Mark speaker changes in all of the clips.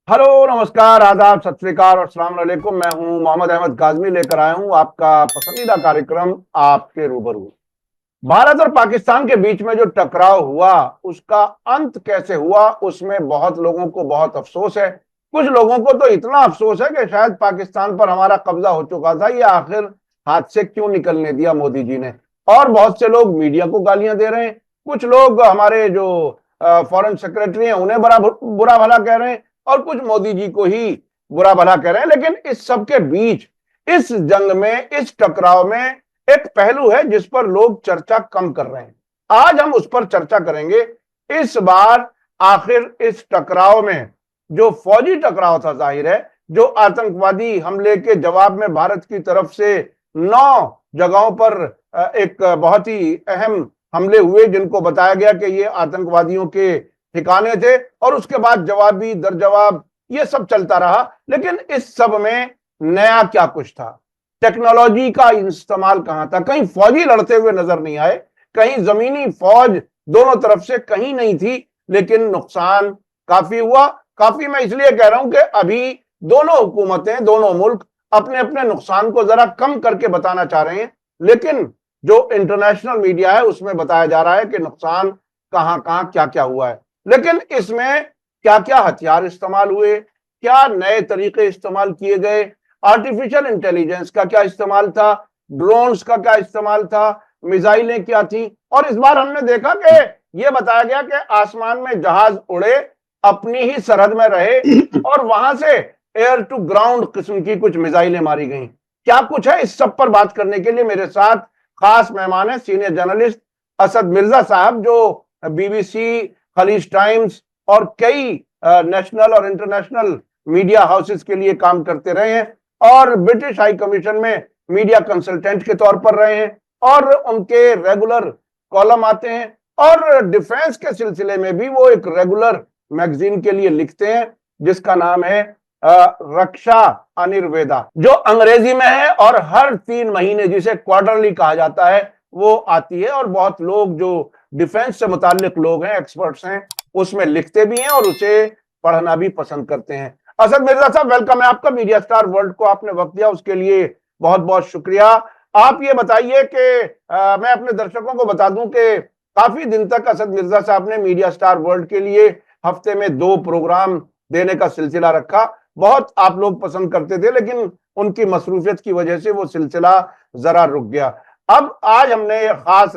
Speaker 1: Hello, नमस्कार, आदाब, सत श्री अकाल और अस्सलाम वालेकुम। मैं हूं मोहम्मद अहमद काज़मी, लेकर आया हूं आपका पसंदीदा कार्यक्रम आपके रूबरू। भारत और पाकिस्तान के बीच में जो टकराव हुआ, उसका अंत कैसे हुआ, उसमें बहुत लोगों को बहुत अफसोस है। कुछ लोगों को तो इतना अफसोस है कि शायद पाकिस्तान पर हमारा कब्जा हो चुका था, ये आखिर हाथ से क्यों निकलने दिया मोदी जी ने। और बहुत से लोग मीडिया को गालियां दे रहे हैं। कुछ लोग हमारे जो फॉरेन सेक्रेटरी हैं उन्हें बड़ा बुरा भला कह रहे हैं, और कुछ मोदी जी को ही बुरा भला कह रहे हैं। लेकिन इस सब के बीच, इस जंग में, इस टकराव में एक पहलू है जिस पर लोग चर्चा कम कर रहे हैं। आज हम उस पर चर्चा करेंगे। इस बार आखिर इस टकराव में, जो फौजी टकराव था, जाहिर है, जो आतंकवादी हमले के जवाब में भारत की तरफ से 9 जगहों पर एक बहुत ही अहम हमले हुए, जिनको बताया गया कि ये आतंकवादियों के ठिकाने थे, और उसके बाद जवाबी दर जवाब ये सब चलता रहा। लेकिन इस सब में नया क्या कुछ था? टेक्नोलॉजी का इस्तेमाल कहां था? कहीं फौजी लड़ते हुए नजर नहीं आए, कहीं जमीनी फौज दोनों तरफ से कहीं नहीं थी। लेकिन नुकसान काफी हुआ। काफी मैं इसलिए कह रहा हूं कि अभी दोनों हुकूमतें, दोनों मुल्क अपने अपने नुकसान को जरा कम करके बताना चाह रहे हैं। लेकिन जो इंटरनेशनल मीडिया है उसमें बताया जा रहा है कि नुकसान कहां कहां क्या क्या हुआ है। लेकिन इसमें क्या क्या हथियार इस्तेमाल हुए, क्या नए तरीके इस्तेमाल किए गए, आर्टिफिशियल इंटेलिजेंस का क्या इस्तेमाल था, ड्रोन्स का क्या इस्तेमाल था, मिसाइलें क्या थी। और इस बार हमने देखा कि यह बताया गया कि आसमान में जहाज उड़े, अपनी ही सरहद में रहे, और वहां से एयर टू ग्राउंड किस्म की कुछ मिसाइलें मारी गई। क्या कुछ है, इस सब पर बात करने के लिए मेरे साथ खास मेहमान है सीनियर जर्नलिस्ट असद मिर्जा साहब, जो बीबीसी, खलीज टाइम्स और कई नेशनल और इंटरनेशनल मीडिया हाउसेस के लिए काम करते रहे हैं, और ब्रिटिश हाई कमीशन में मीडिया कंसल्टेंट के तौर पर रहे हैं, और उनके रेगुलर कॉलम आते हैं। और डिफेंस के सिलसिले में भी वो एक रेगुलर मैगजीन के लिए लिखते हैं, जिसका नाम है रक्षा अनिर्वेदा, जो अंग्रेजी में है, और हर 3 महीने, जिसे क्वार्टरली कहा जाता है, वो आती है। और बहुत लोग जो डिफेंस से मुताल्लिक लोग हैं, एक्सपर्ट्स हैं, उसमें लिखते भी हैं और उसे पढ़ना भी पसंद करते हैं। असद मिर्जा साहब, वेलकम है आपका। मीडिया स्टार वर्ल्ड को आपने वक्त दिया, उसके लिए बहुत बहुत शुक्रिया। आप ये बताइए कि मैं अपने दर्शकों को बता दूं कि काफी दिन तक असद मिर्जा साहब ने मीडिया स्टार वर्ल्ड के लिए हफ्ते में 2 प्रोग्राम देने का सिलसिला रखा। बहुत आप लोग पसंद करते थे, लेकिन उनकी मसरूफियत की वजह से वो सिलसिला जरा रुक गया। अब आज हमने ये खास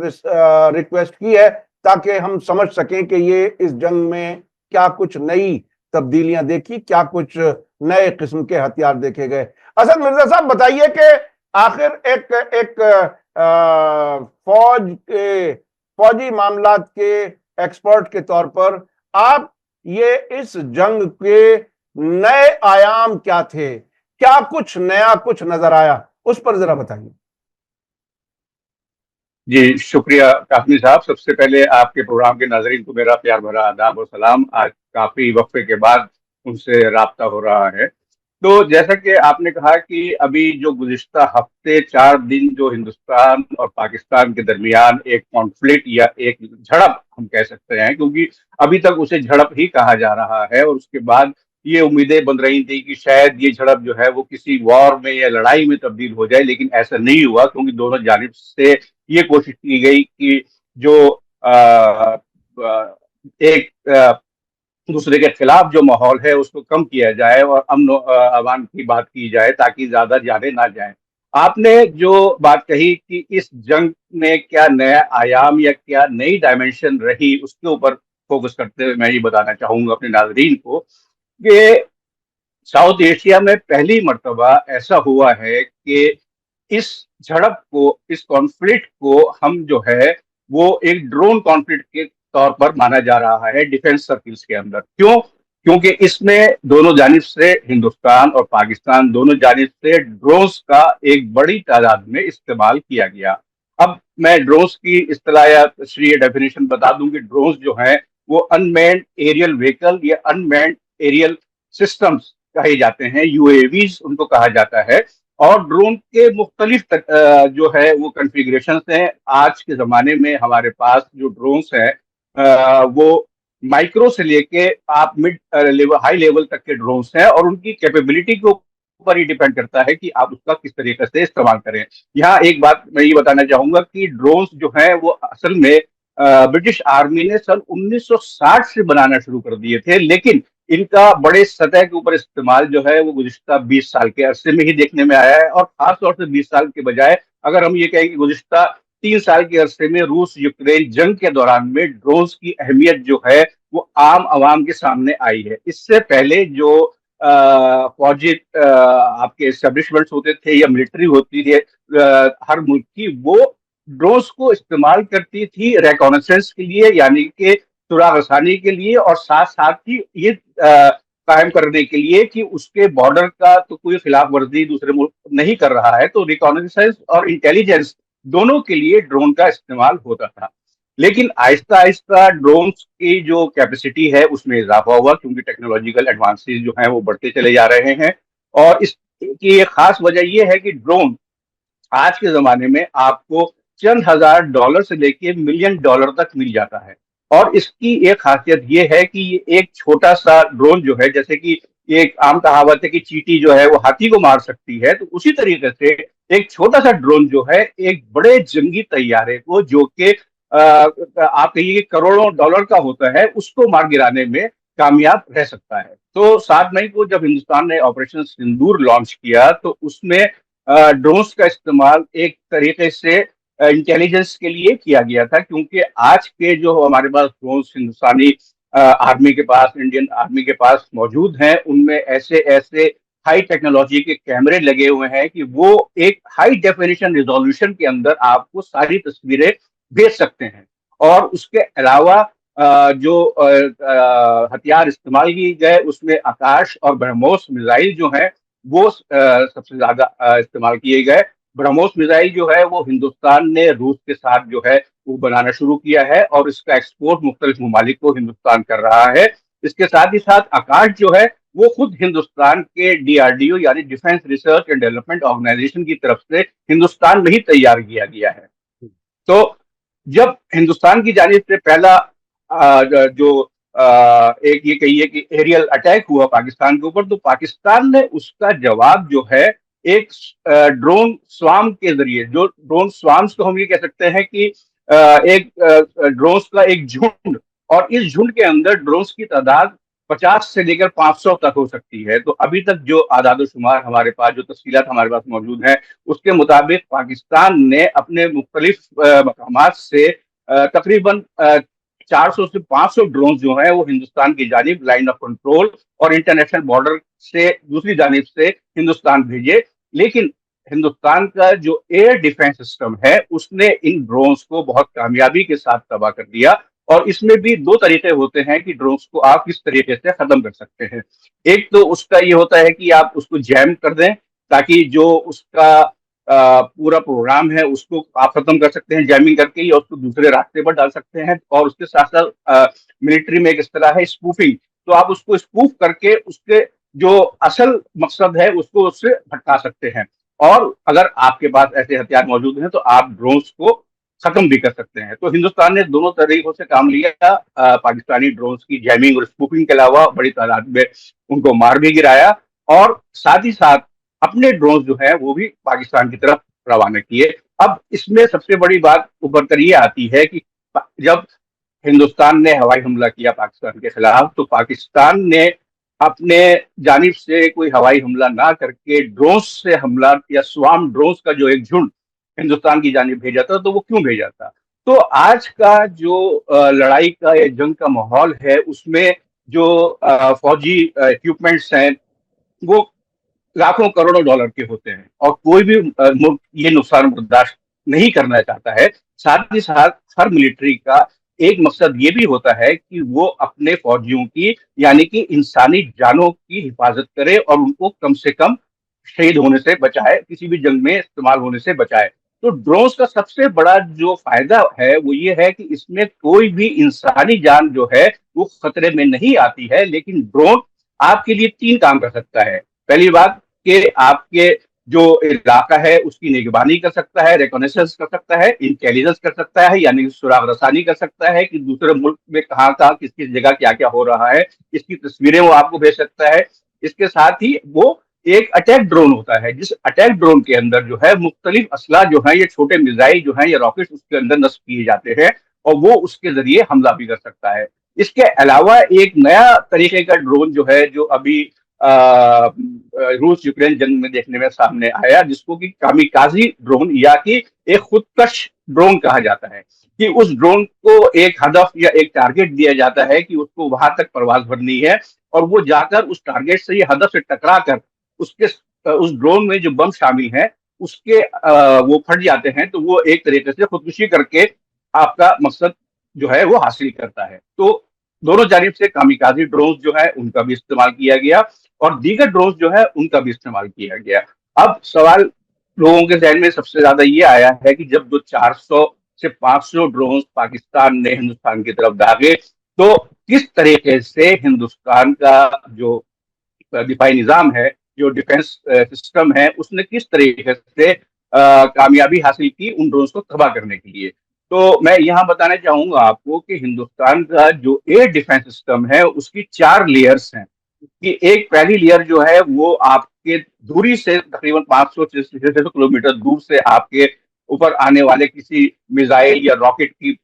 Speaker 1: रिक्वेस्ट की है ताकि हम समझ सकें कि ये इस जंग में क्या कुछ नई तब्दीलियां देखी, क्या कुछ नए किस्म के हथियार देखे गए। असद मिर्जा साहब, बताइए कि आखिर एक एक फौजी मामलात के एक्सपर्ट के तौर पर आप ये इस जंग के नए आयाम क्या थे? क्या कुछ नया कुछ नजर आया, उस पर जरा बताइए।
Speaker 2: जी, शुक्रिया कासमी साहब। सबसे पहले आपके प्रोग्राम के नाजरीन को मेरा प्यार भरा आदाब और सलाम। आज काफी वक्फे के बाद उनसे राब्ता हो रहा है। तो जैसा कि आपने कहा कि अभी जो गुज़िश्ता हफ्ते 4 दिन जो हिंदुस्तान और पाकिस्तान के दरमियान एक कॉन्फ्लिक्ट या एक झड़प हम कह सकते हैं, क्योंकि अभी तक उसे झड़प ही कहा जा रहा है, और उसके बाद ये उम्मीदें बन रही थी कि शायद ये झड़प जो है वो किसी वॉर में या लड़ाई में तब्दील हो जाए, लेकिन ऐसा नहीं हुआ, क्योंकि दोनों जानिब से ये कोशिश की गई कि जो एक दूसरे के खिलाफ जो माहौल है उसको कम किया जाए और अमन अमान की बात की जाए, ताकि ज्यादा जाने ना जाए। आपने जो बात कही कि इस जंग में क्या नया आयाम या क्या नई डायमेंशन रही, उसके ऊपर फोकस करते हुए मैं ये बताना चाहूंगा अपने नाजरीन को कि साउथ एशिया में पहली मर्तबा ऐसा हुआ है कि इस झड़प को, इस कॉन्फ्लिक्ट को हम जो है वो एक ड्रोन कॉन्फ्लिक्ट के तौर पर माना जा रहा है डिफेंस सर्किल्स के अंदर। क्यों? क्योंकि इसमें दोनों जानिब से, हिंदुस्तान और पाकिस्तान दोनों जानिब से, ड्रोन्स का एक बड़ी तादाद में इस्तेमाल किया गया। अब मैं ड्रोन्स की इस्तेलाह या तशरीह डेफिनेशन बता दूं कि ड्रोन्स जो है वो अनमैन्ड एरियल व्हीकल या अनमैन्ड एरियल सिस्टम्स कहे जाते हैं, यूएवीज उनको कहा जाता है। और ड्रोन के मुख्तलिफ जो है वो कन्फिग्रेशन हैं। आज के ज़माने में हमारे पास जो ड्रोन्स हैं वो माइक्रो से लेके आप मिड लेवल, हाई लेवल तक के ड्रोन्स हैं, और उनकी कैपेबिलिटी के ऊपर ही डिपेंड करता है कि आप उसका किस तरीके से इस्तेमाल करें। यहाँ एक बात मैं ये बताना चाहूंगा कि ड्रोन्स जो है वो असल में ब्रिटिश आर्मी ने सन 1960 से बनाना शुरू कर दिए थे, लेकिन इनका बड़े सतह के ऊपर इस्तेमाल जो है वो गुज़िश्ता 20 साल के अरसे में ही देखने में आया है। और खासतौर से 20 साल के बजाय अगर हम ये कहें कि गुज़िश्ता 3 साल के अरसे में रूस यूक्रेन जंग के दौरान में ड्रोन्स की अहमियत जो है वो आम आवाम के सामने आई है। इससे पहले जो फौजी आपके एस्टेब्लिशमेंट्स होते थे या मिलिट्री होती थी हर मुल्क की, वो ड्रोन्स को इस्तेमाल करती थी रिकॉनेसेंस के लिए, यानी कि सुराग आसानी के लिए, और साथ साथ ही ये कायम करने के लिए कि उसके बॉर्डर का तो कोई खिलाफ वर्जी दूसरे मुल्क नहीं कर रहा है। तो रिकॉनेसेंस और इंटेलिजेंस दोनों के लिए ड्रोन का इस्तेमाल होता था। लेकिन आहिस्ता आहिस्ता ड्रोन्स की जो कैपेसिटी है उसमें इजाफा हुआ, क्योंकि टेक्नोलॉजिकल एडवांसेस जो हैं वो बढ़ते चले जा रहे हैं। और इसकी एक खास वजह यह है कि ड्रोन आज के जमाने में आपको चंद हजार डॉलर से लेके मिलियन डॉलर तक मिल जाता है। और इसकी एक खासियत ये है कि ये एक छोटा सा ड्रोन जो है, जैसे कि एक आम कहावत है कि चींटी जो है वो हाथी को मार सकती है, तो उसी तरीके से एक छोटा सा ड्रोन जो है एक बड़े जंगी तैयारे को, जो कि आप कहिए कि करोड़ों डॉलर का होता है, उसको मार गिराने में कामयाब रह सकता है। तो 7 मई को जब हिंदुस्तान ने ऑपरेशन सिंदूर लॉन्च किया तो उसमें ड्रोन्स का इस्तेमाल एक तरीके से इंटेलिजेंस के लिए किया गया था, क्योंकि आज के जो हमारे पास ड्रोन्स हिंदुस्तानी आर्मी के पास, इंडियन आर्मी के पास मौजूद हैं, उनमें ऐसे ऐसे हाई टेक्नोलॉजी के कैमरे लगे हुए हैं कि वो एक हाई डेफिनेशन रिजोल्यूशन के अंदर आपको सारी तस्वीरें भेज सकते हैं। और उसके अलावा जो हथियार इस्तेमाल किए गए उसमें आकाश और ब्रह्मोस मिसाइल जो हैं वो सबसे ज्यादा इस्तेमाल किए गए। ब्रह्मोस मिसाइल जो है वो हिंदुस्तान ने रूस के साथ जो है वो बनाना शुरू किया है, और इसका एक्सपोर्ट मुख्तलिफ ममालिक को हिंदुस्तान कर रहा है। इसके साथ ही साथ आकाश जो है वो खुद हिंदुस्तान के डीआरडीओ यानी defence research and development organisation की तरफ से हिंदुस्तान में ही तैयार किया गया है। तो जब हिंदुस्तान की जानिब से पहला जो एक ये कहिए कि एरियल अटैक हुआ पाकिस्तान के ऊपर, तो पाकिस्तान ने उसका जवाब जो है एक ड्रोन स्वाम के जरिए, जो ड्रोन स्वाम्स को हम ये कह सकते हैं कि एक ड्रोन्स का एक झुंड, और इस झुंड के अंदर ड्रोन्स की तादाद 50 से लेकर 500 तक हो सकती है। तो अभी तक जो आदादोशुमार हमारे पास, जो तफसीलात हमारे पास मौजूद हैं, उसके मुताबिक पाकिस्तान ने अपने मुख्तलिफ मकामात से तकरीबन 400 से 500 ड्रोन जो है वो हिंदुस्तान की जानिब लाइन ऑफ कंट्रोल और इंटरनेशनल बॉर्डर से दूसरी जानिब से हिंदुस्तान भेजे। लेकिन हिंदुस्तान का जो एयर डिफेंस सिस्टम है उसने इन ड्रोन्स को बहुत कामयाबी के साथ तबाह कर दिया। और इसमें भी दो तरीके होते हैं कि ड्रोन्स को आप किस तरीके से खत्म कर सकते हैं। एक तो उसका ये होता है कि आप उसको जैम कर दें, ताकि जो उसका पूरा प्रोग्राम है उसको आप खत्म कर सकते हैं जैमिंग करके ही, और उसको दूसरे रास्ते पर डाल सकते हैं। और उसके साथ साथ मिलिट्री में एक इस्तेलाह है स्पूफिंग, तो आप उसको स्पूफ करके उसके जो असल मकसद है उसको उससे भटका सकते हैं। और अगर आपके पास ऐसे हथियार मौजूद हैं तो आप ड्रोन्स को खत्म भी कर सकते हैं। तो हिंदुस्तान ने दोनों तरीकों से काम लिया, पाकिस्तानी ड्रोन्स की जैमिंग और स्पूफिंग के अलावा बड़ी तादाद में उनको मार भी गिराया, और साथ ही साथ अपने ड्रोन जो है वो भी पाकिस्तान की तरफ रवाना किए। अब इसमें सबसे बड़ी बात उभर कर ये आती है कि जब हिंदुस्तान ने हवाई हमला किया पाकिस्तान के खिलाफ, तो पाकिस्तान ने अपने जानिब से कोई हवाई हमला ना करके ड्रोन्स से हमला, या स्वाम ड्रोन्स का जो एक झुंड हिंदुस्तान की जानिब भेजा था, तो वो क्यों भेजा था? तो आज का जो लड़ाई का या जंग का माहौल है उसमें जो फौजी इक्विपमेंट्स हैं वो लाखों करोड़ों डॉलर के होते हैं, और कोई भी मुल्क ये नुकसान बर्दाश्त नहीं करना चाहता है। साथ ही साथ हर मिलिट्री का एक मकसद ये भी होता है कि वो अपने फौजियों की यानी कि इंसानी जानों की हिफाजत करे और उनको कम से कम शहीद होने से बचाए, किसी भी जंग में इस्तेमाल होने से बचाए। तो ड्रोन्स का सबसे बड़ा जो फायदा है वो ये है कि इसमें कोई भी इंसानी जान जो है वो खतरे में नहीं आती है, लेकिन ड्रोन आपके लिए 3 काम कर सकता है। पहली बात कि आपके जो इलाका है उसकी निगरानी कर सकता है, रिकॉग्निशंस कर सकता है, इंटेलिजेंस कर सकता है, यानी सुराग रसानी कर सकता है कि दूसरे मुल्क में कहाँ कहाँ किस किस जगह क्या क्या हो रहा है, इसकी तस्वीरें वो आपको भेज सकता है। इसके साथ ही वो एक अटैक ड्रोन होता है, जिस अटैक ड्रोन के अंदर जो है मुख्तलिफ असला जो है, ये छोटे मिसाइल जो है, ये रॉकेट उसके अंदर नस्ब किए जाते हैं और वो उसके जरिए हमला भी कर सकता है। इसके अलावा एक नया तरीके का ड्रोन जो है, जो अभी रूस यूक्रेन जंग में देखने में सामने आया, जिसको कि कामिकाजी ड्रोन या कि एक खुदकश ड्रोन कहा जाता है, कि उस ड्रोन को एक हदफ या एक टारगेट दिया जाता है कि उसको वहां तक परवाज भरनी है और वो जाकर उस टारगेट से या हदफ से टकरा कर उसके उस ड्रोन में जो बम शामिल है उसके वो फट जाते हैं, तो वो एक तरीके से खुदकुशी करके आपका मकसद जो है वो हासिल करता है। तो दोनों जानिब से कामिकाजी ड्रोन जो है उनका भी इस्तेमाल किया गया और दीगर ड्रोन जो है उनका भी इस्तेमाल किया गया। अब सवाल लोगों के जहन में सबसे ज्यादा ये आया है कि जब 400 से 500 ड्रोन पाकिस्तान ने हिंदुस्तान की तरफ दागे, तो किस तरीके से हिंदुस्तान का जो दिफाई निजाम है, जो डिफेंस सिस्टम है, उसने किस तरीके से कामयाबी हासिल की उन ड्रोन को तबाह करने के लिए। तो मैं यहाँ बताना चाहूंगा आपको कि हिंदुस्तान का जो एयर डिफेंस सिस्टम है उसकी 4 लेयर्स हैं। कि एक पहली लेयर जो है वो आपके दूरी से तकरीबन 500 से 600 किलोमीटर दूर से आपके ऊपर आने वाले किसी मिसाइल या रॉकेट की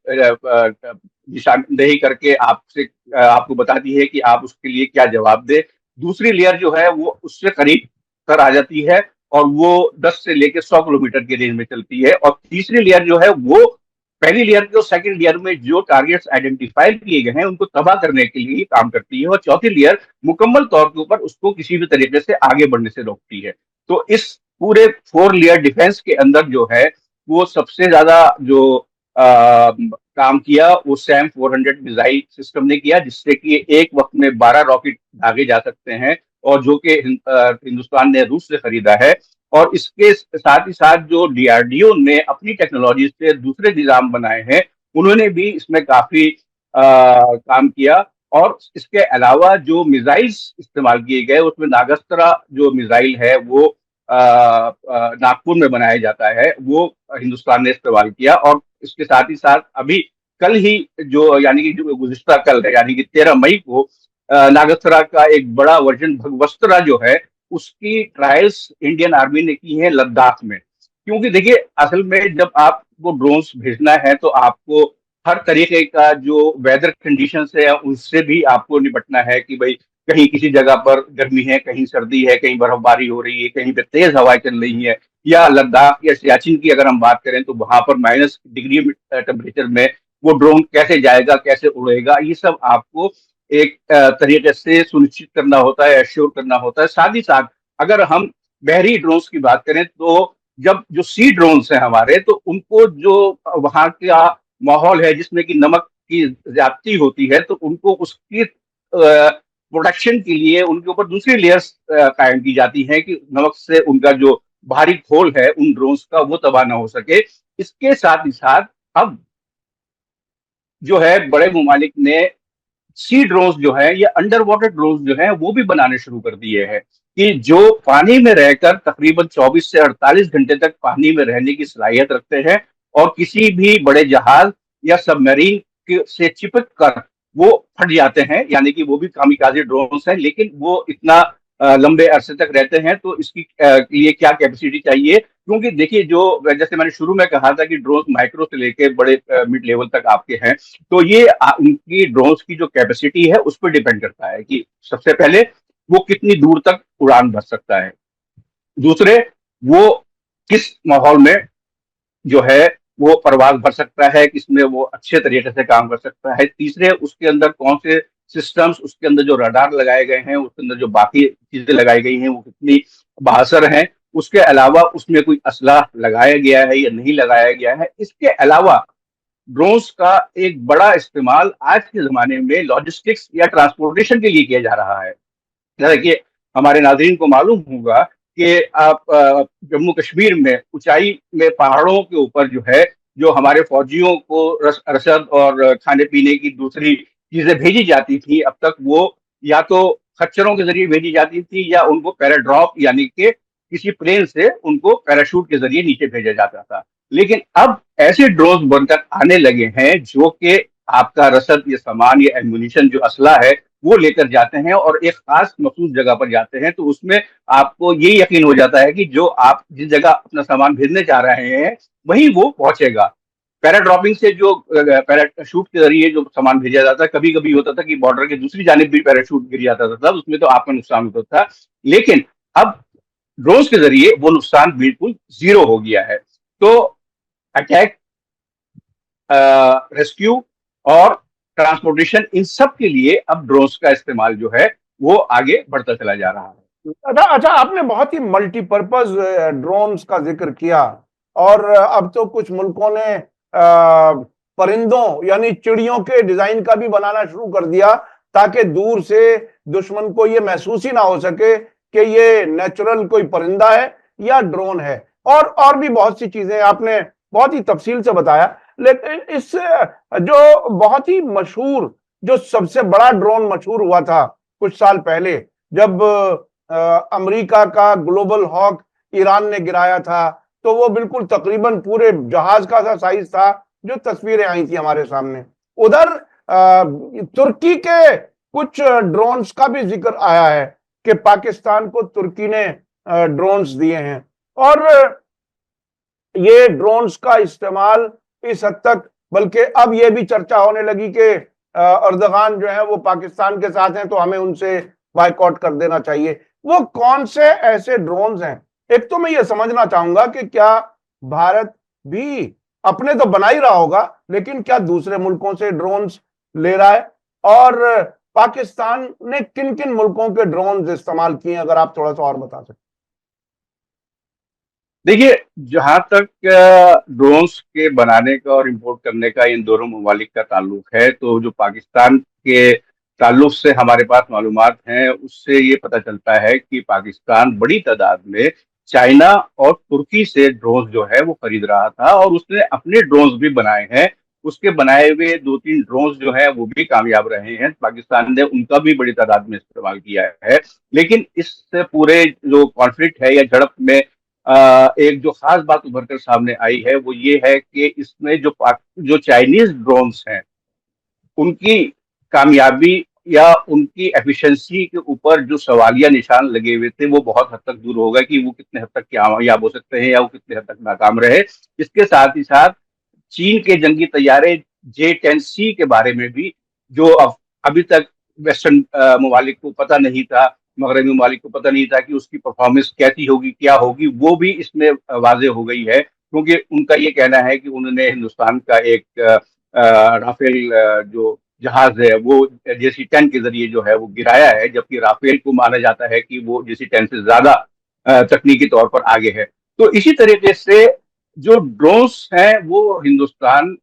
Speaker 2: निशानदेही करके आपसे आपको बताती है कि आप उसके लिए क्या जवाब दे। दूसरी लेयर जो है वो उससे करीब कर आ जाती है और वो 10 से लेकर 100 किलोमीटर के रेंज में चलती है। और तीसरी लेयर जो है वो पहली लेयर के और सेकंड लेयर में जो टारगेट्स आइडेंटिफाई किए गए हैं उनको तबाह करने के लिए काम करती है, और चौथी लेयर मुकम्मल तौर के ऊपर उसको किसी भी तरीके से आगे बढ़ने से रोकती है। तो इस पूरे 4 लेयर डिफेंस के अंदर जो है वो सबसे ज्यादा जो काम किया वो सैम 400 मिसाइल सिस्टम ने किया, जिससे कि एक वक्त में 12 रॉकेट दागे जा सकते हैं और जो कि हिंदुस्तान ने रूस से खरीदा है। और इसके साथ ही साथ जो डीआरडीओ ने अपनी टेक्नोलॉजी से दूसरे निजाम बनाए हैं, उन्होंने भी इसमें काफी काम किया। और इसके अलावा जो मिसाइल्स इस्तेमाल किए गए उसमें नागस्त्रा जो मिसाइल है वो नागपुर में बनाया जाता है, वो हिंदुस्तान ने इस्तेमाल किया। और इसके साथ ही साथ अभी कल ही जो यानी कि जो गुज़िश्ता कल है यानी कि 13 मई को नागस्त्रा का एक बड़ा वर्जन भगवस्त्रा जो है उसकी ट्रायल्स इंडियन आर्मी ने की है लद्दाख में। क्योंकि देखिए असल में जब आपको ड्रोन्स भेजना है तो आपको हर तरीके का जो वेदर कंडीशंस है उनसे भी आपको निपटना है कि भाई कहीं किसी जगह पर गर्मी है, कहीं सर्दी है, कहीं बर्फबारी हो रही है, कहीं पे तेज हवाएं चल रही है, या लद्दाख या सियाचिन की अगर हम बात करें तो वहां पर -डिग्री टेम्परेचर में वो ड्रोन कैसे जाएगा, कैसे उड़ेगा, ये सब आपको एक तरीके से सुनिश्चित करना होता है, एश्योर करना होता है। साथ ही साथ अगर हम बहरी ड्रोन्स की बात करें तो जब जो सी ड्रोन्स हैं हमारे, तो उनको जो वहां का माहौल है जिसमें कि नमक की ज्यादती होती है, तो उनको उसकी प्रोटेक्शन के लिए उनके ऊपर दूसरी लेयर्स कायम की जाती हैं कि नमक से उनका जो बाहरी खोल है उन ड्रोन्स का वो तबाह ना हो सके। इसके साथ ही साथ अब जो है बड़े ममालिक ने सी ड्रोन्स जो है या अंडर वाटर ड्रोन्स जो है वो भी बनाने शुरू कर दिए हैं, कि जो पानी में रहकर तकरीबन 24 से 48 घंटे तक पानी में रहने की सलाहियत रखते हैं और किसी भी बड़े जहाज या सबमरीन से चिपक कर वो फट जाते हैं, यानी कि वो भी कामिकाजी ड्रोन्स हैं, लेकिन वो इतना लंबे अरसे तक रहते हैं। तो इसकी लिए क्या कैपेसिटी चाहिए, क्योंकि देखिए जो जैसे मैंने शुरू में कहा था कि ड्रोन माइक्रो से लेके बड़े मिड लेवल तक आपके हैं, तो ये उनकी ड्रोन्स की जो कैपेसिटी है उस पर डिपेंड करता है कि सबसे पहले वो कितनी दूर तक उड़ान भर सकता है, दूसरे वो किस माहौल में जो है वो परवाज भर सकता है, किसमें वो अच्छे तरीके से काम कर सकता है, तीसरे उसके अंदर कौन से सिस्टम्स, उसके अंदर जो रडार लगाए गए हैं, उसके अंदर जो बाकी चीजें लगाई गई हैं वो कितनी बासर हैं, उसके अलावा उसमें कोई असला लगाया गया है या नहीं लगाया गया है। इसके अलावा ड्रोन्स का एक बड़ा इस्तेमाल आज के जमाने में लॉजिस्टिक्स या ट्रांसपोर्टेशन के लिए किया जा रहा है। देखिए हमारे नाजरीन को मालूम होगा कि आप जम्मू कश्मीर में ऊंचाई में पहाड़ों के ऊपर जो है जो हमारे फौजियों को रसद और खाने पीने की दूसरी चीजें भेजी जाती थी, अब तक वो या तो खच्चरों के जरिए भेजी जाती थी या उनको पैराड्रॉप यानी कि किसी प्लेन से उनको पैराशूट के जरिए नीचे भेजा जाता था। लेकिन अब ऐसे ड्रोन बनकर आने लगे हैं जो कि आपका रसद, ये सामान, ये एम्यूनिशन, जो असला है, वो लेकर जाते हैं और एक खास मखसूस जगह पर जाते हैं। तो उसमें आपको ये यकीन हो जाता है कि जो आप जिस जगह अपना सामान भेजने जा रहे हैं वहीं वो पहुंचेगा। पैराड्रॉपिंग से जो पैराशूट के जरिए जो सामान भेजा जाता है, कभी कभी होता था कि बॉर्डर के दूसरी जानिब भी पैराशूट गिर जाता था, तब उसमें तो आपका नुकसान होता था। लेकिन अब ड्रोन्स के जरिए वो नुकसान बिल्कुल जीरो हो गया है। तो अटैक, रेस्क्यू और ट्रांसपोर्टेशन, इन सब के लिए अब ड्रोन्स का इस्तेमाल जो है वो आगे बढ़ता चला जा रहा है।
Speaker 1: अच्छा अच्छा, आपने बहुत ही मल्टीपर्पज ड्रोन्स का जिक्र किया। और अब तो कुछ मुल्कों ने परिंदों यानी चिड़ियों के डिजाइन का भी बनाना शुरू कर दिया, ताकि दूर से दुश्मन को ये महसूस ही ना हो सके कि ये नेचुरल कोई परिंदा है या ड्रोन है। और भी बहुत सी चीजें आपने बहुत ही तफसील से बताया। लेकिन इस जो बहुत ही मशहूर, जो सबसे बड़ा ड्रोन मशहूर हुआ था कुछ साल पहले, जब अमेरिका का ग्लोबल हॉक ईरान ने गिराया था, तो वो बिल्कुल तकरीबन पूरे जहाज का सा साइज था, जो तस्वीरें आई थी हमारे सामने। उधर तुर्की के कुछ ड्रोन्स का भी जिक्र आया है कि पाकिस्तान को तुर्की ने ड्रोन्स दिए हैं। और ये ड्रोन्स का इस्तेमाल इस हद तक, बल्कि अब ये भी चर्चा होने लगी कि अर्दगान जो है वो पाकिस्तान के साथ हैं, तो हमें उनसे बायकॉट कर देना चाहिए। वो कौन से ऐसे ड्रोन्स हैं? एक तो मैं ये समझना चाहूंगा कि क्या भारत भी अपने तो बना ही रहा होगा, लेकिन क्या दूसरे मुल्कों से ड्रोन्स ले रहा है? और पाकिस्तान ने किन किन मुल्कों के ड्रोन्स इस्तेमाल किए, अगर आप थोड़ा सा और बता सकते।
Speaker 2: देखिए, जहां तक ड्रोन्स के बनाने का और इंपोर्ट करने का इन दोनों ममालिक का ताल्लुक है, तो जो पाकिस्तान के ताल्लुक से हमारे पास मालूमात हैं, उससे ये पता चलता है कि पाकिस्तान बड़ी तादाद में चाइना और तुर्की से ड्रोन्स जो है वो खरीद रहा था, और उसने अपने ड्रोन्स भी बनाए हैं। उसके बनाए हुए 2-3 ड्रोन्स जो हैं वो भी कामयाब रहे हैं। पाकिस्तान ने उनका भी बड़ी तादाद में इस्तेमाल किया है। लेकिन इस पूरे जो कॉन्फ्लिक्ट है या झड़प में एक जो खास बात उभर कर सामने आई है वो ये है कि इसमें जो चाइनीज ड्रोन्स हैं, उनकी कामयाबी या उनकी एफिशिएंसी के ऊपर जो सवालिया निशान लगे हुए थे, वो बहुत हद तक दूर हो गए कि वो कितने हद तक कामयाब हो सकते हैं या वो कितने हद तक नाकाम रहे। इसके साथ ही साथ चीन के जंगी तैयारे J-10C के बारे में भी, जो अभी तक वेस्टर्न ममालिक को पता नहीं था, मगरबी ममालिक को पता नहीं था कि उसकी परफॉर्मेंस कैसी होगी, क्या होगी, वो भी इसमें वाजे हो गई है। क्योंकि उनका ये कहना है कि उन्होंने हिंदुस्तान का एक राफेल जो जहाज है वो JC-10 के जरिए जो है वो गिराया है, जबकि राफेल को माना जाता है कि वो JC-10 से ज्यादा तकनीकी तौर पर आगे है। तो इसी तरीके से जो ड्रोन्स हैं वो हिंदुस्तान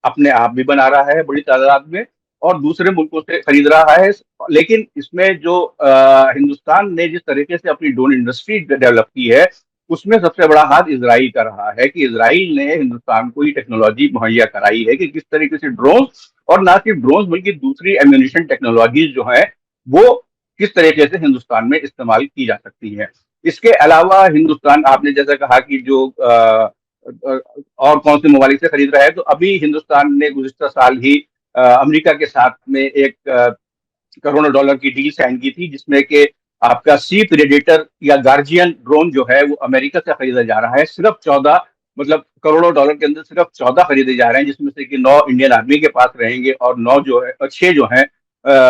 Speaker 2: अपने आप भी बना रहा है बड़ी तादाद में, और दूसरे मुल्कों से खरीद रहा है। लेकिन इसमें जो हिंदुस्तान ने जिस तरीके से अपनी ड्रोन इंडस्ट्री डेवलप की है, उसमें सबसे बड़ा हाथ इसराइल का रहा है कि इसराइल ने हिंदुस्तान को ये टेक्नोलॉजी मुहैया कराई है कि किस तरीके से ड्रोन्स, और ना सिर्फ ड्रोन्स बल्कि दूसरी एम्यूनिशन टेक्नोलॉजीज जो है वो किस तरीके से हिंदुस्तान में इस्तेमाल की जा सकती है। इसके अलावा हिंदुस्तान, आपने जैसा कहा कि जो और कौन से ममालिक से खरीद रहा है, तो अभी हिंदुस्तान ने गुज़िश्ता साल ही अमेरिका के साथ में एक करोड़ों डॉलर की डील साइन की थी, जिसमें कि आपका सी प्रेडेटर या गार्जियन ड्रोन जो है वो अमेरिका से खरीदा जा रहा है। सिर्फ 14, मतलब करोड़ों डॉलर के अंदर सिर्फ 14 खरीदे जा रहे हैं, जिसमें से कि 9 इंडियन आर्मी के पास रहेंगे और 9 जो है, 6 जो हैं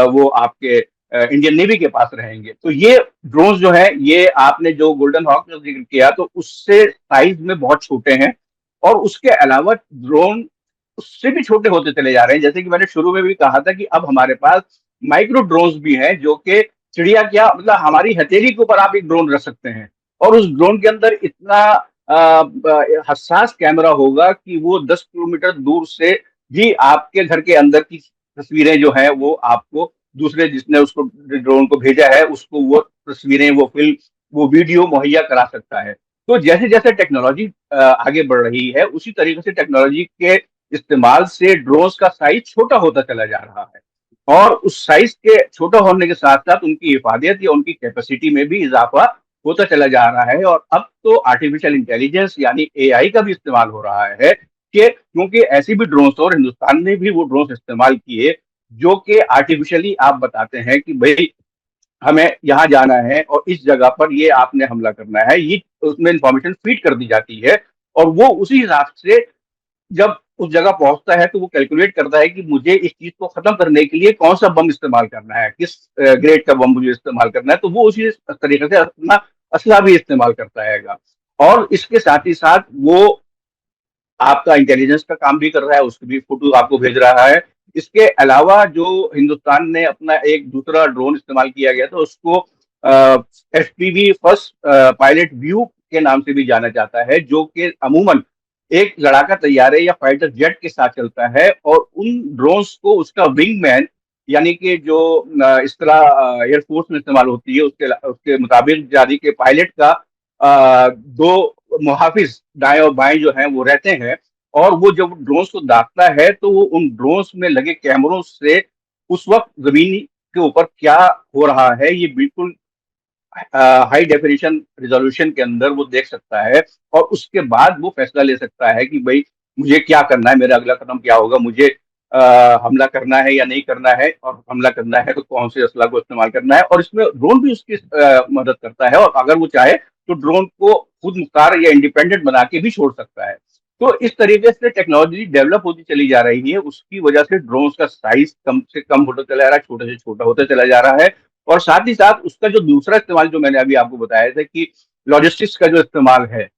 Speaker 2: वो आपके इंडियन नेवी के पास रहेंगे। तो ये ड्रोन जो है, ये आपने जो गोल्डन हॉक का जिक्र किया, तो उससे साइज में बहुत छोटे हैं। और उसके अलावा ड्रोन उससे भी छोटे होते चले जा रहे हैं। जैसे कि मैंने शुरू में भी कहा था कि अब हमारे पास माइक्रो ड्रोन्स भी हैं, जो कि चिड़िया क्या, मतलब हमारी हथेली के ऊपर आप एक ड्रोन रख सकते हैं, और उस ड्रोन के अंदर इतना हसास कैमरा होगा कि वो 10 किलोमीटर दूर से भी आपके घर के अंदर की तस्वीरें जो है वो आपको, दूसरे जिसने उसको ड्रोन को भेजा है उसको वो तस्वीरें, वो फिल्म, वो वीडियो मुहैया करा सकता है। तो जैसे जैसे टेक्नोलॉजी आगे बढ़ रही है, उसी तरीके से टेक्नोलॉजी के इस्तेमाल से ड्रोन्स का साइज छोटा होता चला जा रहा है, और उस साइज के छोटा होने के साथ साथ उनकी हिफाजत या उनकी कैपेसिटी में भी इजाफा होता चला जा रहा है। और अब तो आर्टिफिशियल इंटेलिजेंस यानी एआई का भी इस्तेमाल हो रहा है कि क्योंकि ऐसी भी ड्रोन्स और हिंदुस्तान ने भी वो ड्रोन्स इस्तेमाल किए जो कि आर्टिफिशियली आप बताते हैं कि भाई हमें यहाँ जाना है और इस जगह पर ये आपने हमला करना है, ये उसमें इंफॉर्मेशन फीड कर दी जाती है। और वो उसी हिसाब से जब उस जगह पहुंचता है तो वो कैलकुलेट करता है कि मुझे इस चीज को खत्म करने के लिए कौन सा बम इस्तेमाल करना है, किस ग्रेड का बम मुझे इस्तेमाल करना है, तो वो उसी तरीके से अपना असला भी इस्तेमाल करता है। और इसके साथ ही साथ वो आपका इंटेलिजेंस का काम भी कर रहा है, उसकी भी फोटो आपको भेज रहा है। इसके अलावा जो हिंदुस्तान ने अपना एक दूसरा ड्रोन इस्तेमाल किया गया था उसको एफपीवी फर्स्ट पायलट व्यू के नाम से भी जाना जाता है, जो कि अमूमन एक लड़ाका तैयारे या फाइटर जेट के साथ चलता है। और उन ड्रोन्स को उसका विंगमैन यानी कि जो इस तरह एयरफोर्स में इस्तेमाल होती है उसके उसके मुताबिक यानी कि पायलट का दो मुहाफिज दाएं और बाएं जो हैं वो रहते हैं। और वो जब ड्रोन्स को दागता है तो वो उन ड्रोन्स में लगे कैमरों से उस वक्त जमीन के ऊपर क्या हो रहा है ये बिल्कुल हाई डेफिनेशन रिजोल्यूशन के अंदर वो देख सकता है। और उसके बाद वो फैसला ले सकता है कि भाई मुझे क्या करना है, मेरा अगला कदम क्या होगा, मुझे हमला करना है या नहीं करना है, और हमला करना है तो कौन से असला को इस्तेमाल करना है। और इसमें ड्रोन भी उसकी मदद करता है, और अगर वो चाहे तो ड्रोन को खुद मुख्तार या इंडिपेंडेंट बना के भी छोड़ सकता है। तो इस तरीके से टेक्नोलॉजी डेवलप होती चली जा रही है, उसकी वजह से ड्रोन का साइज कम से कम होता चला जा रहा है, छोटे से छोटा होता चला जा रहा है। और साथ ही साथ उसका जो दूसरा इस्तेमाल जो मैंने अभी आपको बताया था कि लॉजिस्टिक्स का जो इस्तेमाल है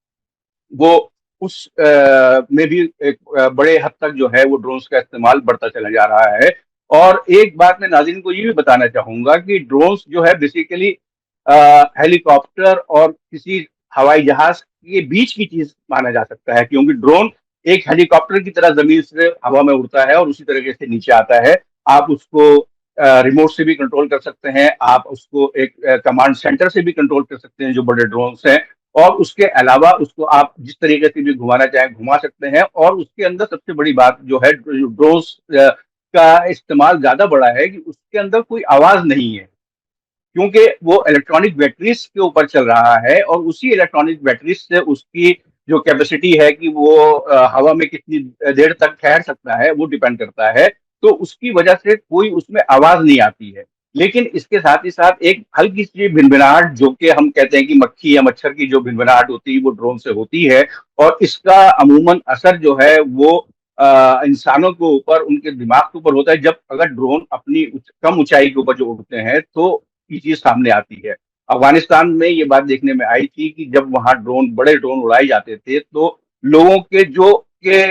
Speaker 2: वो उस में भी एक बड़े हद तक जो है वो ड्रोन्स का इस्तेमाल बढ़ता चला जा रहा है। और एक बात मैं नाज़रीन को ये भी बताना चाहूंगा कि ड्रोन्स जो है बेसिकली हेलीकॉप्टर और किसी हवाई जहाज के बीच की चीज माना जा सकता है, क्योंकि ड्रोन एक हेलीकॉप्टर की तरह जमीन से हवा में उड़ता है और उसी तरीके से नीचे आता है। आप उसको रिमोट से भी कंट्रोल कर सकते हैं, आप उसको एक कमांड सेंटर से भी कंट्रोल कर सकते हैं जो बड़े ड्रोन्स हैं। और उसके अलावा उसको आप जिस तरीके से भी घुमाना चाहें घुमा सकते हैं। और उसके अंदर सबसे बड़ी बात जो है ड्रोन्स का इस्तेमाल ज्यादा बड़ा है कि उसके अंदर कोई आवाज नहीं है, क्योंकि वो इलेक्ट्रॉनिक बैटरीज के ऊपर चल रहा है। और उसी इलेक्ट्रॉनिक बैटरीज से उसकी जो कैपेसिटी है कि वो हवा में कितनी देर तक ठहर सकता है वो डिपेंड करता है। तो उसकी वजह से कोई उसमें आवाज नहीं आती है। लेकिन इसके साथ ही साथ एक हल्की सी भिनभिनाहट जो कि हम कहते हैं कि मक्खी या मच्छर की जो भिनभिनाहट होती है वो ड्रोन से होती है। और इसका अमूमन असर जो है वो इंसानों के ऊपर उनके दिमाग के ऊपर होता है जब अगर ड्रोन अपनी कम ऊंचाई के ऊपर जो उड़ते हैं तो ये चीज सामने आती है। अफगानिस्तान में ये बात देखने में आई थी कि जब वहां ड्रोन बड़े ड्रोन उड़ाए जाते थे तो लोगों के जो के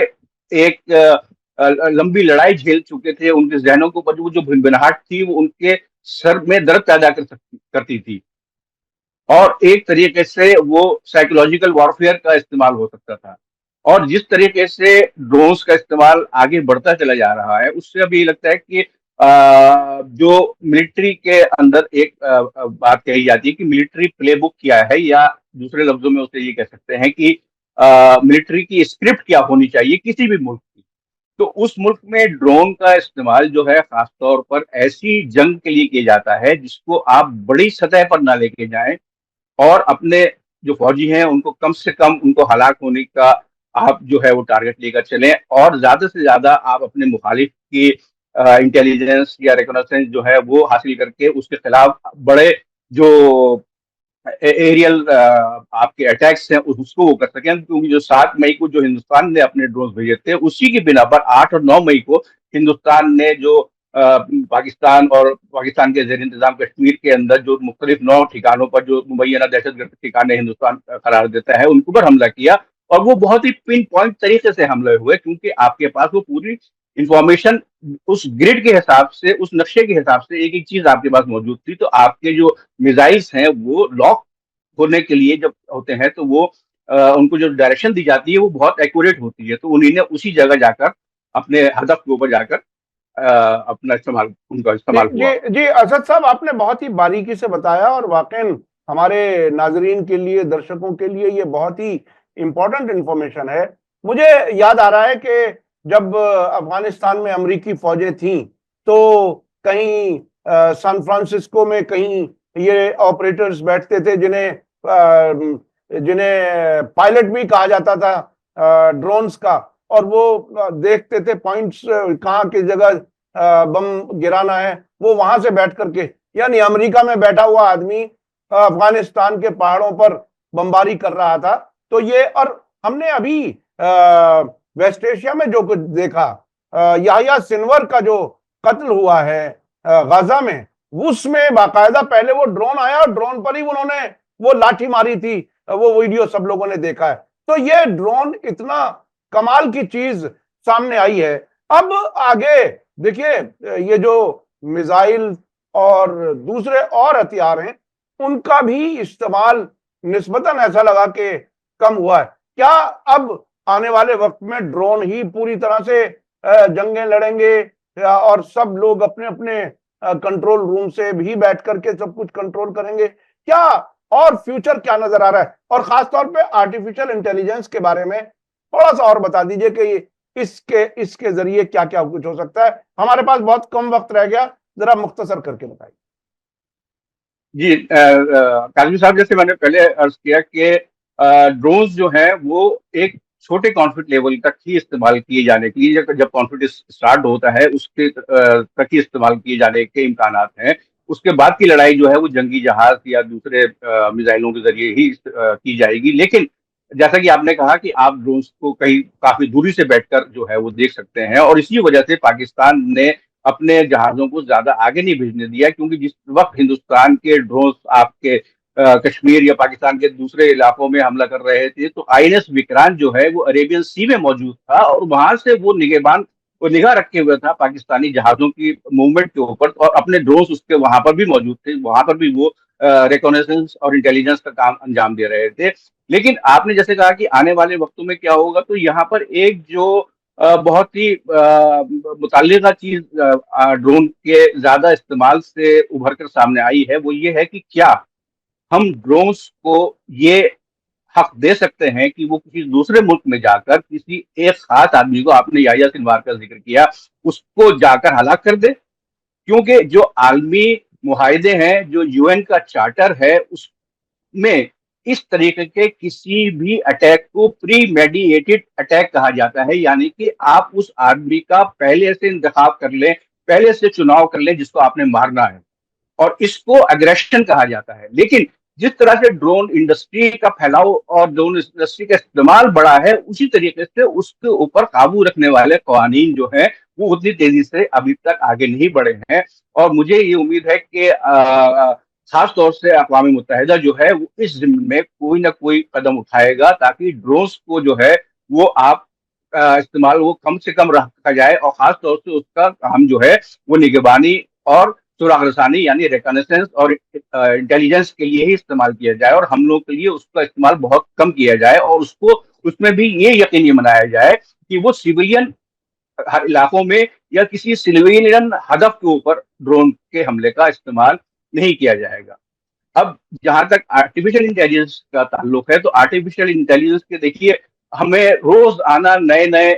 Speaker 2: एक लंबी लड़ाई झेल चुके थे उनके जहनों के ऊपर जो भिनभिनाहट थी वो उनके सर में दर्द पैदा करती थी। और एक तरीके से वो साइकोलॉजिकल वॉरफेयर का इस्तेमाल हो सकता था। और जिस तरीके से ड्रोन्स का इस्तेमाल आगे बढ़ता चला जा रहा है उससे अभी लगता है कि जो मिलिट्री के अंदर एक बात कही जाती है कि मिलिट्री प्लेबुक क्या है, या दूसरे लफ्जों में उसे ये कह सकते हैं कि मिलिट्री की स्क्रिप्ट क्या होनी चाहिए किसी भी मुल्क की। तो उस मुल्क में ड्रोन का इस्तेमाल जो है खासतौर पर ऐसी जंग के लिए किया जाता है जिसको आप बड़ी सतह पर ना लेके जाएं और अपने जो फौजी हैं उनको कम से कम उनको हलाक होने का आप जो है वो टारगेट लेकर चलें। और ज्यादा से ज्यादा आप अपने मुखालिफ की इंटेलिजेंस या रिकॉग्निशन जो है वो हासिल करके उसके खिलाफ बड़े जो एरियल आपके अटैक्स हैं उसको वो कर सकें। क्योंकि जो 7 मई को जो हिंदुस्तान ने अपने ड्रोन भेजे थे उसी की बिना पर 8 और 9 मई को हिंदुस्तान ने जो पाकिस्तान और पाकिस्तान के जेर इंतजाम कश्मीर के अंदर जो मुख्तलिफ 9 ठिकानों पर जो मुबैना दहशतगर्द ठिकाने हिंदुस्तान करार देता है उनके ऊपर हमला किया। और वो बहुत ही पिन पॉइंट तरीके से हमले हुए क्योंकि आपके पास वो पूरी इंफॉर्मेशन उस ग्रिड के हिसाब से उस नक्शे के हिसाब से एक एक चीज आपके पास मौजूद थी। तो आपके जो मिसाइल्स हैं वो लॉक होने के लिए जब होते हैं तो वो उनको जो डायरेक्शन दी जाती है वो बहुत एक्यूरेट होती है। तो उन्हीं ने उसी जगह जाकर अपने हदफ के ऊपर जाकर अपना इस्तेमाल उनका
Speaker 1: जी
Speaker 2: इस्तेमाल हुआ।
Speaker 1: जी जी, असद साहब आपने बहुत ही बारीकी से बताया और वाकई हमारे नाजरीन के लिए, दर्शकों के लिए ये बहुत ही इंपॉर्टेंट इंफॉर्मेशन है। मुझे याद आ रहा है कि जब अफगानिस्तान में अमेरिकी फौजें थीं तो कहीं सैन फ्रांसिस्को में कहीं ये ऑपरेटर्स बैठते थे जिन्हें जिन्हें पायलट भी कहा जाता था ड्रोन्स का, और वो देखते थे पॉइंट्स कहाँ की जगह बम गिराना है, वो वहां से बैठ करके, यानी अमेरिका में बैठा हुआ आदमी अफगानिस्तान के पहाड़ों पर बमबारी कर रहा था। तो ये, और हमने अभी वेस्ट एशिया में जो कुछ देखा, याहिया सिनवर का जो कत्ल हुआ है गाजा में, उसमें बाकायदा पहले वो ड्रोन आया और ड्रोन पर ही उन्होंने वो लाठी मारी थी, वो वीडियो सब लोगों ने देखा है। तो ये ड्रोन इतना कमाल की चीज सामने आई है। अब आगे देखिए, ये जो मिसाइल और दूसरे और हथियार हैं, उनका भी इस्तेमाल निस्बतन ऐसा लगा कि कम हुआ है। क्या अब आने वाले वक्त में ड्रोन ही पूरी तरह से जंगें लड़ेंगे, और सब लोग अपने अपने कंट्रोल रूम से भी बैठ करके सब कुछ कंट्रोल करेंगे क्या? और फ्यूचर क्या नजर आ रहा है? और खासतौर पे आर्टिफिशियल इंटेलिजेंस के बारे में थोड़ा सा और बता दीजिए कि इसके जरिए क्या क्या कुछ हो सकता है। हमारे पास बहुत कम वक्त रह गया, जरा मुख्तसर करके बताइए।
Speaker 2: जी, काजमी साहब, जैसे मैंने पहले अर्ज किया कि ड्रोन्स जो है वो एक छोटे कॉन्फ्लिक्ट लेवल तक ही इस्तेमाल किए जाने के लिए, जब कॉन्फ्लिक्ट स्टार्ट होता है उसके तक ही इस्तेमाल किए जाने के इम्कानात हैं। उसके बाद की लड़ाई जो है वो जंगी जहाज या दूसरे मिसाइलों के जरिए ही की जाएगी। लेकिन जैसा कि आपने कहा कि आप ड्रोन्स को कहीं काफी दूरी से बैठकर जो है वो देख सकते हैं, और इसी वजह से पाकिस्तान ने अपने जहाजों को ज्यादा आगे नहीं भेजने दिया, क्योंकि जिस वक्त हिंदुस्तान के ड्रोन आपके कश्मीर या पाकिस्तान के दूसरे इलाकों में हमला कर रहे थे, तो आईएनएस विक्रांत जो है वो अरेबियन सी में मौजूद था, और वहां से वो निगहबान वो निगाह रखे हुए था पाकिस्तानी जहाजों की मूवमेंट के ऊपर, और अपने ड्रोन उसके वहां पर भी मौजूद थे, वहां पर भी वो रिकॉनेसेंस और इंटेलिजेंस का काम अंजाम दे रहे थे। लेकिन आपने जैसे कहा कि आने वाले वक्तों में क्या होगा, तो यहाँ पर एक जो बहुत ही मुताल्लिका चीज ड्रोन के ज्यादा इस्तेमाल से उभर कर सामने आई है, वो ये है कि क्या हम ड्रोन्स को ये हक दे सकते हैं कि वो किसी दूसरे मुल्क में जाकर किसी एक खास आदमी को, आपने याहिया सिनवार का जिक्र किया, उसको जाकर हलाक कर दे। क्योंकि जो आलमी मुहाहिदे हैं, जो यूएन का चार्टर है, उसमें इस तरीके के किसी भी अटैक को प्री मेडिएटेड अटैक कहा जाता है, यानी कि आप उस आदमी का पहले से इंतखाब कर लें, पहले से चुनाव कर लें जिसको आपने मारना है, और इसको अग्रेशन कहा जाता है। लेकिन जिस तरह से ड्रोन इंडस्ट्री का फैलाव और ड्रोन इंडस्ट्री का इस्तेमाल बढ़ा है, उसी तरीके से उसके ऊपर काबू रखने वाले कवानीन जो है वो उतनी तेजी से अभी तक आगे नहीं बढ़े हैं। और मुझे ये उम्मीद है कि खास तौर से अक़वाम मुत्तहिदा जो है वो इस ज़िम्मे में कोई ना कोई कदम उठाएगा, ताकि ड्रोन्स को जो है वो आप इस्तेमाल वो कम से कम रखा जाए, और खास तौर से उसका काम जो है वो निगरानी और सुराग रसानी यानी रिकॉनेसेंस और इंटेलिजेंस के लिए ही इस्तेमाल किया जाए, और हम लोग के लिए उसका इस्तेमाल बहुत कम किया जाए, और उसको उसमें भी ये यकीनी बनाया जाए कि वो सिविलियन इलाकों में या किसी सिविलियन हदफ के ऊपर ड्रोन के हमले का इस्तेमाल नहीं किया जाएगा। अब जहां तक आर्टिफिशियल इंटेलिजेंस का ताल्लुक है, तो आर्टिफिशियल इंटेलिजेंस के देखिए हमें रोज आना नए नए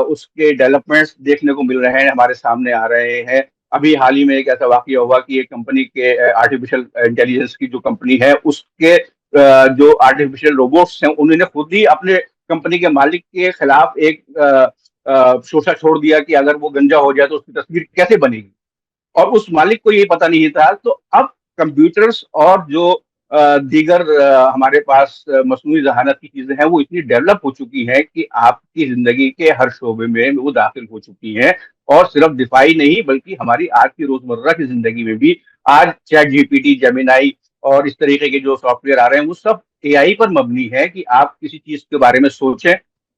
Speaker 2: उसके डेवलपमेंट्स देखने को मिल रहे हैं, हमारे सामने आ रहे हैं। अभी हाल ही में एक ऐसा वाकया हुआ कि एक कंपनी के आर्टिफिशियल इंटेलिजेंस की जो कंपनी है उसके जो आर्टिफिशियल रोबोट्स हैं, उन्होंने खुद ही अपने कंपनी के मालिक के खिलाफ एक शोषा छोड़ दिया कि अगर वो गंजा हो जाए तो उसकी तस्वीर कैसे बनेगी, और उस मालिक को ये पता नहीं था। तो अब कंप्यूटर्स और जो दीगर हमारे पास मसनूई जहानत की चीजें हैं वो इतनी डेवलप हो चुकी हैं कि आपकी जिंदगी के हर शोबे में वो दाखिल हो चुकी हैं, और सिर्फ दिफाई नहीं बल्कि हमारी आज की रोजमर्रा की जिंदगी में भी आज चैट जीपीटी, जेमिनाई और इस तरीके के जो सॉफ्टवेयर आ रहे हैं वो सब एआई पर मबनी है कि आप किसी चीज के बारे में सोचें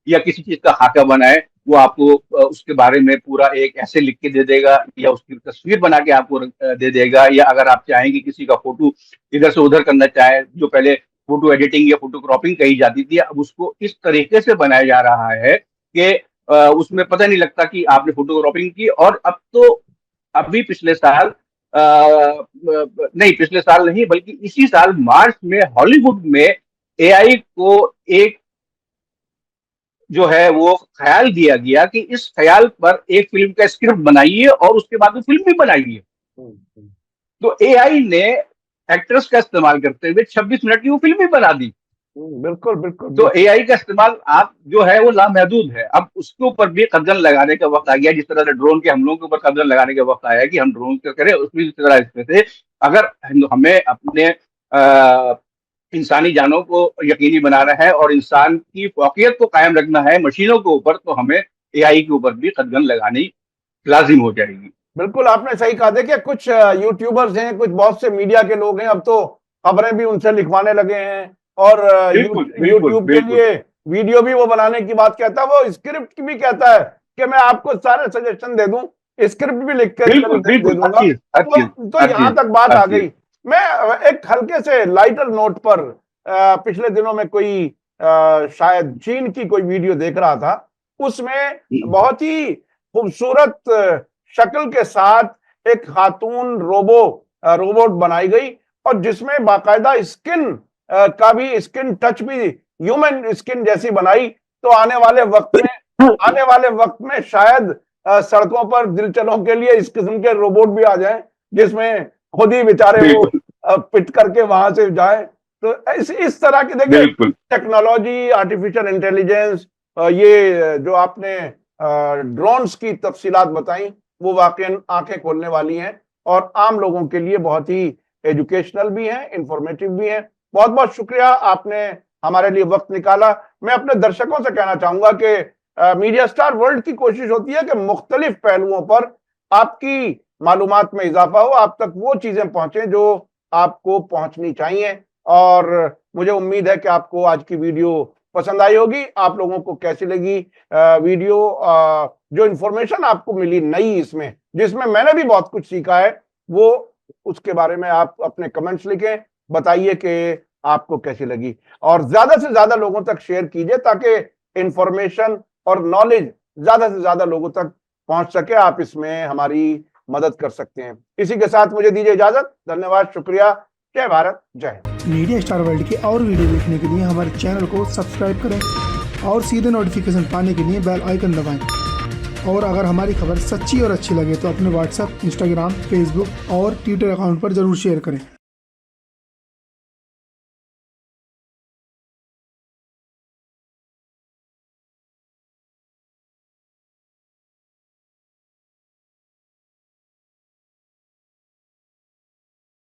Speaker 2: या किसी चीज का खाका बनाए, वो आपको उसके बारे में पूरा एक ऐसे लिख के दे देगा या उसकी तस्वीर बना के आपको दे देगा। या अगर आप चाहेंगे किसी का फोटो इधर से उधर करना चाहे, जो पहले फोटो एडिटिंग या फोटो क्रॉपिंग कही जाती थी, अब उसको इस तरीके से बनाया जा रहा है कि उसमें पता नहीं लगता कि आपने फोटो क्रॉपिंग की। और अब तो अभी पिछले साल नहीं, पिछले साल नहीं बल्कि इसी साल मार्च में हॉलीवुड में एआई को एक जो है वो ख्याल दिया गया कि इस ख्याल पर एक फिल्म का स्क्रिप्ट बनाइए और उसके बाद वो फिल्म भी बनाइए। तो एआई ने एक्ट्रेस का इस्तेमाल करते हुए 26 मिनट की वो फिल्म भी बना दी।
Speaker 1: बिल्कुल बिल्कुल
Speaker 2: तो
Speaker 1: बिल्कुल।
Speaker 2: एआई का इस्तेमाल आप जो है वो लामहदूद है। अब उसके ऊपर भी कदम लगाने का वक्त आ गया, जिस तरह से ड्रोन के हमलों के ऊपर कदम लगाने का वक्त आया कि हम ड्रोन का करें, उसी तरह इसमें से अगर हमें अपने इंसानी जानों को यकीनी बनाना है और इंसान की फौकियत को कायम रखना है मशीनों के ऊपर, तो हमें एआई के ऊपर भी कदम लगानी लाजिम हो जाएगी।
Speaker 1: बिल्कुल आपने सही कहा। देखिए कुछ यूट्यूबर्स हैं, कुछ बहुत से मीडिया के लोग हैं, अब तो खबरें भी उनसे लिखवाने लगे हैं और
Speaker 2: बिल्कुल बिल्कुल
Speaker 1: यूट्यूब के
Speaker 2: बिल्कुल
Speaker 1: लिए वीडियो भी वो बनाने की बात कहता है। वो स्क्रिप्ट भी कहता है कि मैं आपको सारे सजेशन दे दूं, स्क्रिप्ट भी लिख के
Speaker 2: बिल्कुल
Speaker 1: दे
Speaker 2: बिल्कुल, हर
Speaker 1: दूंगा।
Speaker 2: चीज हर चीज
Speaker 1: तो
Speaker 2: हर
Speaker 1: यहाँ
Speaker 2: चीज
Speaker 1: तक बात
Speaker 2: हर
Speaker 1: आ
Speaker 2: चीज।
Speaker 1: गई। मैं एक हल्के से लाइटर नोट पर पिछले दिनों में कोई शायद चीन की कोई वीडियो देख रहा था। उसमें बहुत ही खूबसूरत शक्ल के साथ एक खातून रोबोट बनाई गई और जिसमें बाकायदा स्किन का भी, स्किन टच भी ह्यूमन स्किन जैसी बनाई। तो आने वाले वक्त में शायद सड़कों पर दिलचलों के लिए इस किस्म के रोबोट भी आ जाएं, जिसमें खुद ही बेचारे वो
Speaker 2: बिल्कुल
Speaker 1: पिट करके वहां से जाए। तो इस तरह की देखिए
Speaker 2: बिल्कुल
Speaker 1: टेक्नोलॉजी, आर्टिफिशियल इंटेलिजेंस, ये जो आपने ड्रोन्स की तफसीलात बताई वो वाकई आंखें खोलने वाली हैं और आम लोगों के लिए बहुत ही एजुकेशनल भी हैं, इंफॉर्मेटिव भी हैं। बहुत बहुत शुक्रिया, आपने हमारे लिए वक्त निकाला। मैं अपने दर्शकों से कहना चाहूंगा कि मीडिया स्टार वर्ल्ड की कोशिश होती है कि मुख्तलिफ पहलुओं पर आपकी मालूमात में इजाफा हो, आप तक वो चीजें पहुंचे जो आपको पहुंचनी चाहिए। और मुझे उम्मीद है कि आपको आज की वीडियो पसंद आई होगी। आप लोगों को कैसी लगी वीडियो? जो इंफॉर्मेशन आपको मिली नई इसमें, जिसमें मैंने भी बहुत कुछ सीखा है, वो उसके बारे में आप अपने कमेंट्स लिखें, बताइए कि आपको कैसी लगी और ज्यादा से ज्यादा लोगों तक शेयर कीजिए ताकि इंफॉर्मेशन और नॉलेज ज्यादा से ज्यादा लोगों तक पहुंच सके। आप इसमें हमारी मदद कर सकते हैं। इसी के साथ मुझे दीजिए इजाजत। धन्यवाद, शुक्रिया, जय भारत, जय हिंद।
Speaker 3: मीडिया स्टार वर्ल्ड के और वीडियो देखने के लिए हमारे चैनल को सब्सक्राइब करें और सीधे नोटिफिकेशन पाने के लिए बेल आइकन दबाएं। और अगर हमारी खबर सच्ची और अच्छी लगे तो अपने व्हाट्सएप, इंस्टाग्राम, फेसबुक और ट्विटर अकाउंट पर जरूर शेयर करें।